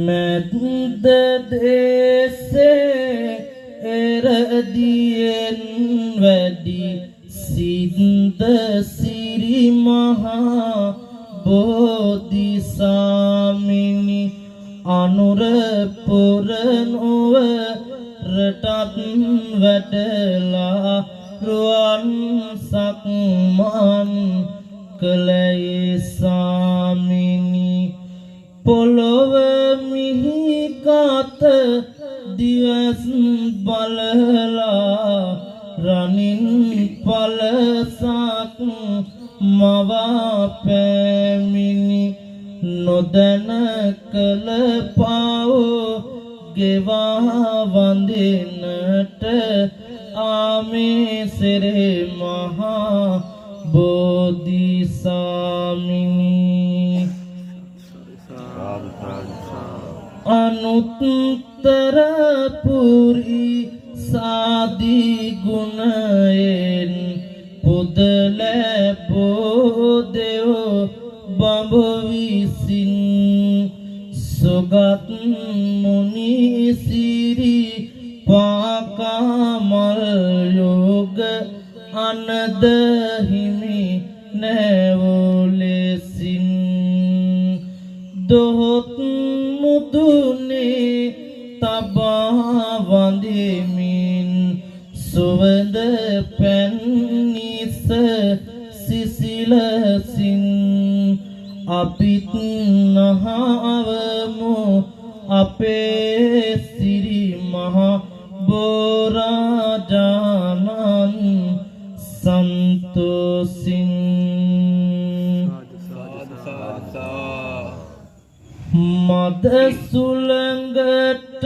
මැද්ද දේසේ එරදියෙන් වැඩි සිද්ද සිරි මහා බෝධිසාමිනි අනුරපුර නොව රටත් වැඩලා රුවන් සක්මන් කළේ සාමිනි පොළොව මිහිකත දිවස් බලලා රනින් පලසක් මවා පැමිණි නොදැන කළ පව් ගෙවා වඳින්නට ආමේ සෙරේ මහා බෝධිසාමිනි අනුත්තර පුරි සාදී ගුණයෙන් පුද ලැබෝ දෙව බඹ විසින් සුගත් මුනි සිරි පාකමල් යෝග අනද හිමි නැවොලෙසින් දොහොත් මුදුනේ තබා වඳිමින් සුවඳ පැන්නිස සිසිලසින් අපිත් නහවමු අපේ සිරි මහා බෝරාජානන් සන්තෝසින් මද සුළඟට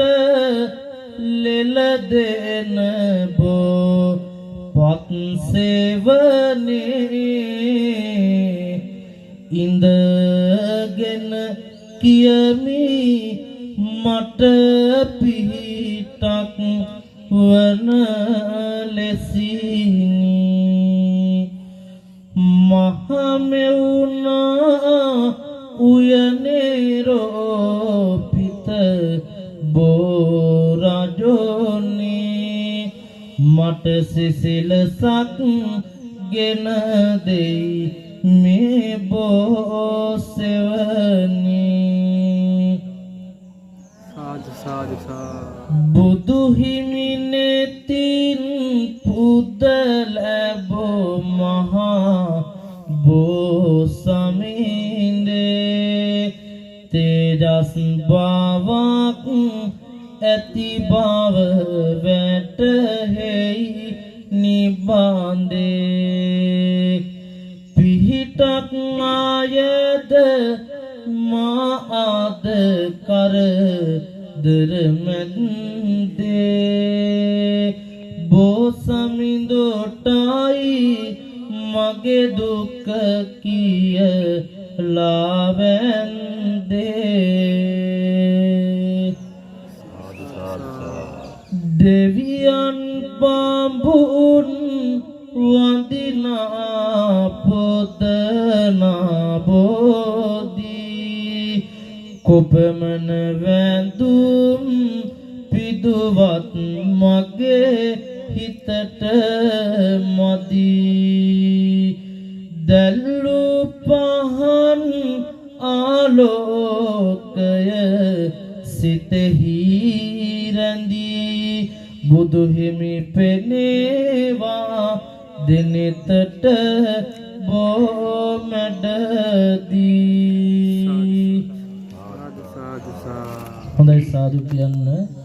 ලෙල දෙන බෝ පත් සේවනේ ඉඳගෙන කියමි මට පිහිටක් වන ලෙසිනි මහමෙවුනා උයනේ රෝපිත බෝරජෝනේ මට සිසිලසක් ගෙන දෙයි මේ බෝසෙවනි සාදු බුදු හිමි නෙතින් පුද ලැබෝ මහා බෝසමින්දේ තේජස් බවක් ඇති බව වැටහෙයි නිබන්දේ පිහිටක් ආයද මා ආද කර දරමැද්දේ බෝසමින්දොටයි මගේ දුක කියලා වැන්දේ දෙවියන් බඹුන් වන්දිනා පොතනා බෝධි කොපමණ වැඳුම් පිදුවත් මගේ හිතට මදි දැල්ලු පහන් ආලෝකය සිතෙහි රැඳී බුදු හිමි පෙනේවා දිනෙතට බෝ මැඩදී හොඳයි සාදු කියන්න